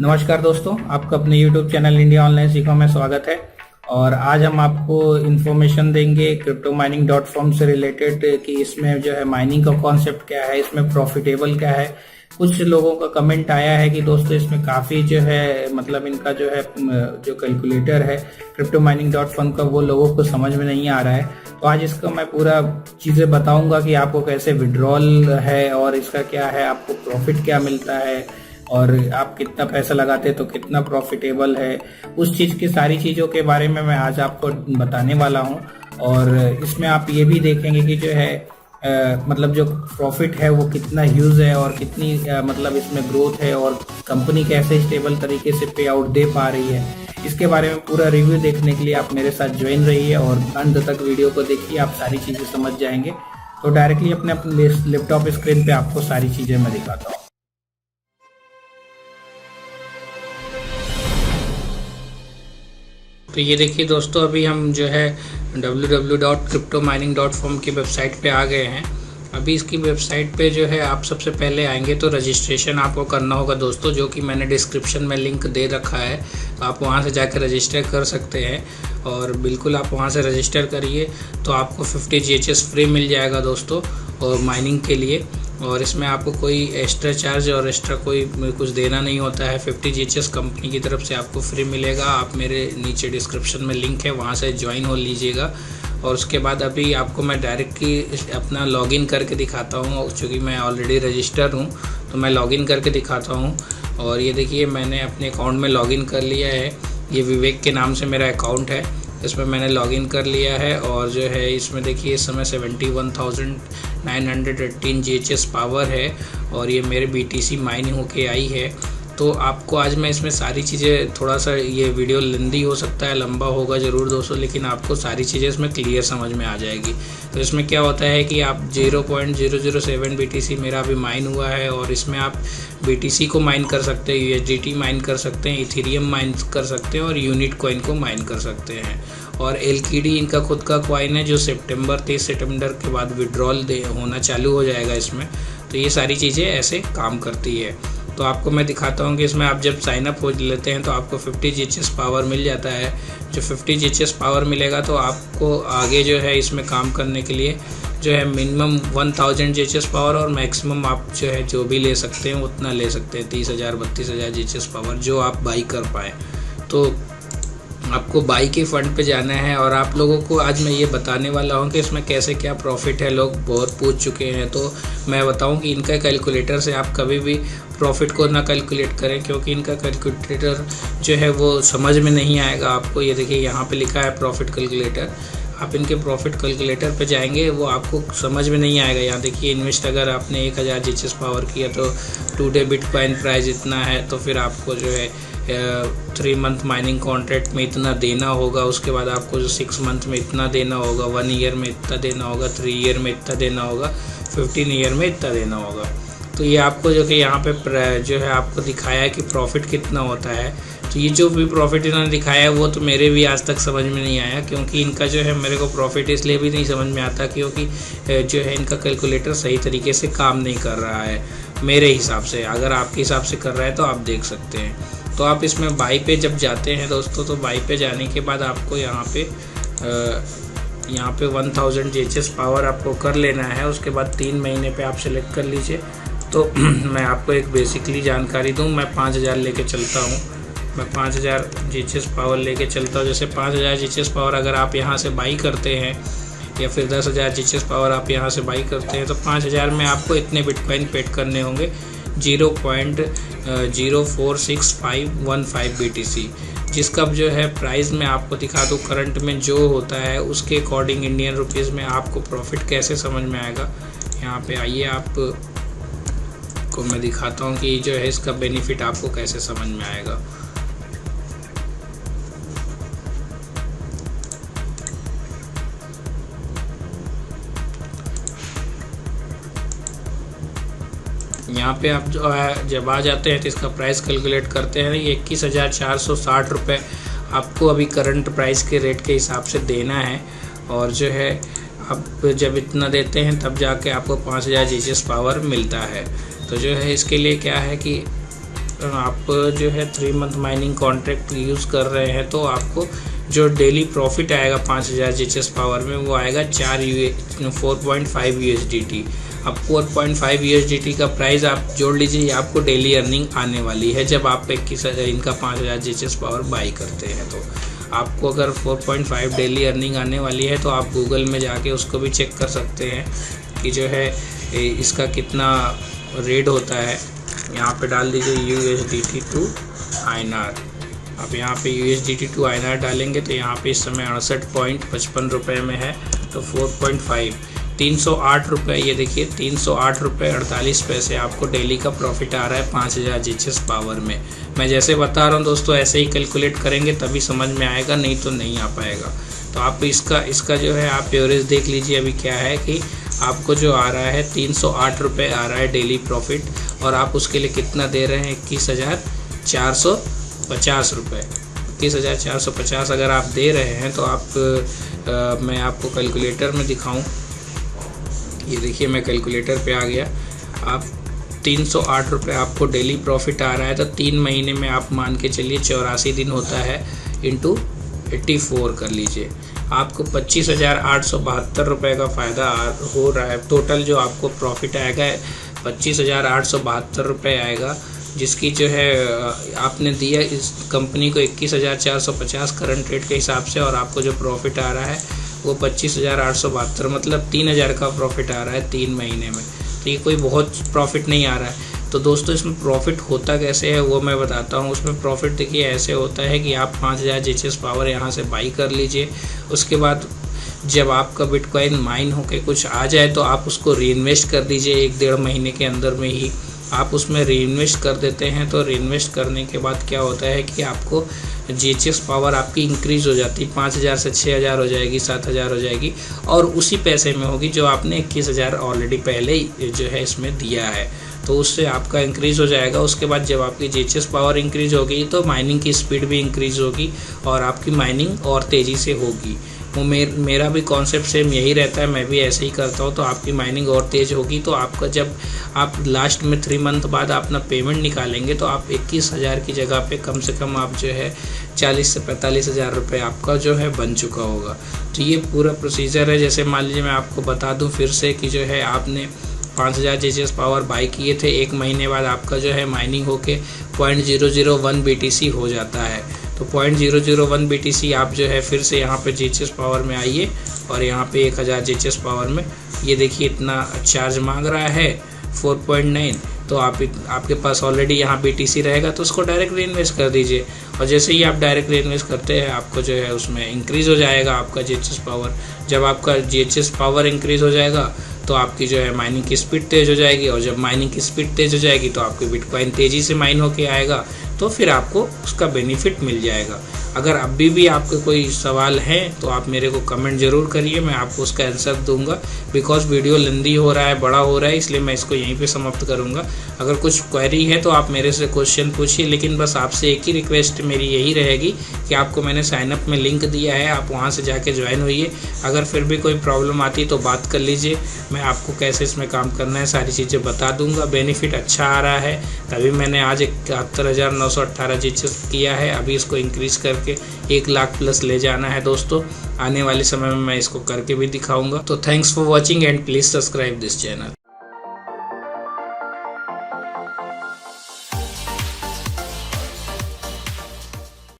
नमस्कार दोस्तों, आपका अपने YouTube चैनल इंडिया ऑनलाइन सीखो में स्वागत है। और आज हम आपको इन्फॉर्मेशन देंगे cryptomining.com से रिलेटेड कि इसमें जो है माइनिंग का कॉन्सेप्ट क्या है, इसमें प्रॉफिटेबल क्या है। कुछ लोगों का कमेंट आया है कि दोस्तों इसमें काफ़ी जो है मतलब इनका जो है जो कैलकुलेटर है cryptomining.com का वो लोगों को समझ में नहीं आ रहा है। तो आज इसका मैं पूरा चीज़ें बताऊंगा कि आपको कैसे विड्रॉल है और इसका क्या है, आपको प्रॉफिट क्या मिलता है और आप कितना पैसा लगाते हैं तो कितना प्रॉफिटेबल है। उस चीज़ की सारी चीज़ों के बारे में मैं आज आपको बताने वाला हूं। और इसमें आप ये भी देखेंगे कि जो है मतलब जो प्रॉफिट है वो कितना ह्यूज है और कितनी मतलब इसमें ग्रोथ है और कंपनी कैसे स्टेबल तरीके से पे आउट दे पा रही है। इसके बारे में पूरा रिव्यू देखने के लिए आप मेरे साथ ज्वाइन रहिए और अंत तक वीडियो को देखिए, आप सारी चीज़ें समझ जाएंगे। तो डायरेक्टली अपने लैपटॉप स्क्रीन पे आपको सारी चीज़ें मैं दिखाता हूँ। तो ये देखिए दोस्तों, अभी हम जो है www.cryptomining.com की वेबसाइट पे आ गए हैं। अभी इसकी वेबसाइट पे जो है आप सबसे पहले आएंगे तो रजिस्ट्रेशन आपको करना होगा दोस्तों, जो कि मैंने डिस्क्रिप्शन में लिंक दे रखा है। तो आप वहां से जाकर रजिस्टर कर सकते हैं और बिल्कुल आप वहां से रजिस्टर करिए तो आपको 50 GHS फ्री मिल जाएगा दोस्तों और माइनिंग के लिए। और इसमें आपको कोई एक्स्ट्रा चार्ज और एक्स्ट्रा कोई कुछ देना नहीं होता है। 50 GHS कंपनी की तरफ से आपको फ्री मिलेगा। आप मेरे नीचे डिस्क्रिप्शन में लिंक है, वहाँ से ज्वाइन हो लीजिएगा। और उसके बाद अभी आपको मैं डायरेक्टली अपना लॉगिन करके दिखाता हूँ, क्योंकि मैं ऑलरेडी रजिस्टर हूँ तो मैं लॉगिन करके दिखाता हूँ। और ये देखिए, मैंने अपने अकाउंट में लॉगिन कर लिया है। ये विवेक के नाम से मेरा अकाउंट है, इसमें मैंने लॉगिन कर लिया है। और जो है इसमें देखिए इस समय 71,918 GHS पावर है और ये मेरे BTC माइन होके आई है। तो आपको आज मैं इसमें सारी चीज़ें, थोड़ा सा ये वीडियो लेंदी हो सकता है, लंबा होगा ज़रूर दोस्तों, लेकिन आपको सारी चीज़ें इसमें क्लियर समझ में आ जाएगी। तो इसमें क्या होता है कि आप 0.007 BTC मेरा अभी माइन हुआ है और इसमें आप BTC को माइन कर सकते हैं, USDT माइन कर सकते हैं, इथेरियम माइन कर सकते हैं और यूनिट कॉइन को माइन कर सकते हैं। और LKD इनका खुद का कॉइन है जो 30 सितंबर के बाद विड्रॉल होना चालू हो जाएगा इसमें। तो ये सारी चीज़ें ऐसे काम करती है। तो आपको मैं दिखाता हूँ कि इसमें आप जब साइन अप हो लेते हैं तो आपको 50 GHS पावर मिल जाता है। जो 50 GHS पावर मिलेगा तो आपको आगे जो है इसमें काम करने के लिए जो है मिनिमम 1000 GHS पावर और मैक्सिमम आप जो है जो भी ले सकते हैं उतना ले सकते हैं, 30,000 32,000 GHS पावर जो आप बाई कर पाएँ। तो आपको बाई के फंड पे जाना है और आप लोगों को आज मैं ये बताने वाला हूँ कि इसमें कैसे क्या प्रॉफिट है। लोग बहुत पूछ चुके हैं, तो मैं बताऊँ कि इनका कैलकुलेटर से आप कभी भी प्रॉफिट को ना कैलकुलेट करें, क्योंकि इनका कैलकुलेटर जो है वो समझ में नहीं आएगा आपको। ये देखिए यहाँ पे लिखा है प्रॉफिट कैलकुलेटर, आप इनके प्रॉफिट कैलकुलेटर पे जाएंगे वो आपको समझ में नहीं आएगा। यहाँ देखिए इन्वेस्ट अगर आपने 1000 GHS पावर किया तो टुडे बिटकॉइन प्राइस इतना है, तो फिर आपको जो है 3 मंथ माइनिंग कॉन्ट्रैक्ट में इतना देना होगा। उसके बाद आपको जो 6 मंथ में इतना देना होगा, 1 ईयर में इतना देना होगा, 3 ईयर में इतना देना होगा, 15 ईयर में इतना देना होगा। तो ये आपको जो कि यहाँ पे जो है आपको दिखाया है कि प्रॉफिट कितना होता है। तो ये जो भी प्रॉफिट इन्होंने दिखाया है वो तो मेरे भी आज तक समझ में नहीं आया, क्योंकि इनका जो है मेरे को प्रॉफिट इसलिए भी नहीं समझ में आता क्योंकि जो है इनका कैलकुलेटर सही तरीके से काम नहीं कर रहा है मेरे हिसाब से। अगर आपके हिसाब से कर रहा है तो आप देख सकते हैं। तो आप इसमें बाई पे जब जाते हैं दोस्तों, तो बाई पे जाने के बाद आपको यहाँ पे 1000 GHS पावर आपको कर लेना है। उसके बाद 3 महीने पे आप सेलेक्ट कर लीजिए। तो मैं आपको एक बेसिकली जानकारी दूँ, मैं 5000 लेके चलता हूँ। मैं 5000 GHS पावर लेके चलता हूँ। जैसे 5000 GHS पावर अगर आप यहाँ से बाई करते हैं या फिर 10,000 GHS पावर आप यहाँ से बाई करते हैं तो 5000 में आपको इतने बिटकॉइन पेड करने होंगे, 0.046515 BTC, जिसका जो है प्राइस मैं आपको दिखा दूँ करंट में जो होता है उसके अकॉर्डिंग इंडियन रुपीज़ में आपको प्रॉफिट कैसे समझ में आएगा। यहाँ पे आइए, आप को मैं दिखाता हूँ कि जो है इसका बेनिफिट आपको कैसे समझ में आएगा। यहाँ पे आप जो है जब आ जाते हैं तो इसका प्राइस कैलकुलेट करते हैं। ये 21,460 रुपये आपको अभी करंट प्राइस के रेट के हिसाब से देना है। और जो है आप जब इतना देते हैं तब जाके आपको 5000 GHS पावर मिलता है। तो जो है इसके लिए क्या है कि आप जो है 3 मंथ माइनिंग कॉन्ट्रैक्ट यूज़ कर रहे हैं तो आपको जो डेली प्रॉफिट आएगा 5000 जीएचएस पावर में वो आएगा 4.5 USDT। अब 4.5 USDT का प्राइस आप जोड़ लीजिए, ये आपको डेली अर्निंग आने वाली है जब आप इनका 5000 जीएचएस पावर बाई करते हैं। तो आपको अगर 4.5 डेली अर्निंग आने वाली है तो आप गूगल में जाके उसको भी चेक कर सकते हैं कि जो है इसका कितना रेट होता है। यहाँ पे डाल दीजिए USDT टू INR। आप यहाँ पे USDT टू INR डालेंगे तो यहाँ पे इस समय 68.55 रुपये में है। तो 4.5 308 रुपये, ये देखिए 308 रुपये 48 पैसे आपको डेली का प्रॉफिट आ रहा है 5000 जीएचएस पावर में। मैं जैसे बता रहा हूँ दोस्तों ऐसे ही कैलकुलेट करेंगे तभी समझ में आएगा, नहीं तो नहीं आ पाएगा। तो आप इसका जो है आप एवरेज देख लीजिए अभी क्या है कि आपको जो आ रहा है 308 रुपये आ रहा है डेली प्रॉफिट, और आप उसके लिए कितना दे रहे हैं 21,450 रुपये। 21,450 अगर आप दे रहे हैं तो आप मैं आपको कैलकुलेटर में दिखाऊं। ये देखिए मैं कैलकुलेटर पे आ गया। आप 308 रुपये आपको डेली प्रॉफिट आ रहा है तो 3 महीने में आप मान के चलिए 84 दिन होता है, इंटू 84 कर लीजिए। आपको 25,872 रुपये का फ़ायदा हो रहा है। टोटल जो आपको प्रॉफिट आएगा 25,872 रुपये आएगा, जिसकी जो है आपने दिया इस कंपनी को 21,450 करंट रेट के हिसाब से, और आपको जो प्रॉफिट आ रहा है वो 25,872, मतलब 3,000 का प्रॉफिट आ रहा है 3 महीने में। तो ये कोई बहुत प्रॉफिट नहीं आ रहा है। तो दोस्तों इसमें प्रॉफिट होता कैसे है वो मैं बताता हूँ। उसमें प्रॉफिट देखिए ऐसे होता है कि आप 5000 जीएचएस पावर यहाँ से बाई कर लीजिए। उसके बाद जब आपका बिटकॉइन माइन होके कुछ आ जाए तो आप उसको रीइन्वेस्ट कर दीजिए। 1-1.5 महीने के अंदर में ही आप उसमें रीइन्वेस्ट कर देते हैं। तो रीइन्वेस्ट करने के बाद क्या होता है कि आपको जीएचएस पावर आपकी इंक्रीज़ हो जाती है, 5000 से 6000 हो जाएगी, 7000 हो जाएगी, और उसी पैसे में होगी जो आपने 21,000 ऑलरेडी पहले जो है इसमें दिया है। तो उससे आपका इंक्रीज़ हो जाएगा। उसके बाद जब आपकी जीएचएस पावर इंक्रीज़ होगी तो माइनिंग की स्पीड भी इंक्रीज़ होगी और आपकी माइनिंग और तेज़ी से होगी। वो मेरा भी कॉन्सेप्ट सेम यही रहता है, मैं भी ऐसे ही करता हूँ। तो आपकी माइनिंग और तेज़ होगी। तो आपका जब आप लास्ट में 3 मंथ बाद अपना पेमेंट निकालेंगे तो आप 21,000 की जगह पे कम से कम आप जो है 40 से 45,000 रुपये आपका जो है बन चुका होगा। तो ये पूरा प्रोसीजर है। जैसे मान लीजिए मैं आपको बता दूँ फिर से कि जो है आपने 5000 जीएचएस पावर बाई किए थे, 1 महीने बाद आपका जो है माइनिंग होके 0.001 BTC हो जाता है। तो 0.001 BTC आप जो है फिर से यहाँ पे जीएचएस पावर में आइए और यहाँ पे 1000 जीएचएस पावर में ये देखिए इतना चार्ज मांग रहा है 4.9। तो आपके पास ऑलरेडी यहाँ BTC रहेगा तो उसको डायरेक्ट रीइन्वेस्ट कर दीजिए। और जैसे ही आप डायरेक्ट रीइन्वेस्ट करते हैं आपको जो है उसमें इंक्रीज़ हो जाएगा आपका जीएचएस पावर। जब आपका जीएचएस पावर इंक्रीज़ हो जाएगा तो आपकी जो है माइनिंग की स्पीड तेज़ हो जाएगी, और जब माइनिंग की स्पीड तेज़ हो जाएगी तो आपकी बिटकॉइन तेज़ी से माइन होके आएगा, तो फिर आपको उसका बेनिफिट मिल जाएगा। अगर अभी भी आपके कोई सवाल हैं तो आप मेरे को कमेंट ज़रूर करिए, मैं आपको उसका आंसर दूंगा। बिकॉज वीडियो लंबी हो रहा है, बड़ा हो रहा है, इसलिए मैं इसको यहीं पे समाप्त करूंगा। अगर कुछ क्वेरी है तो आप मेरे से क्वेश्चन पूछिए, लेकिन बस आपसे एक ही रिक्वेस्ट मेरी यही रहेगी कि आपको मैंने साइनअप में लिंक दिया है, आप वहाँ से जाके ज्वाइन होइए। अगर फिर भी कोई प्रॉब्लम आती तो बात कर लीजिए, मैं आपको कैसे इसमें काम करना है सारी चीज़ें बता दूँगा। बेनिफिट अच्छा आ रहा है, तभी मैंने आज 71,918 जीएचएस किया है। अभी इसको इंक्रीज़ करके 1 लाख प्लस ले जाना है दोस्तों। आने वाले समय में मैं इसको करके भी दिखाऊंगा। तो thanks for watching and please subscribe this channel.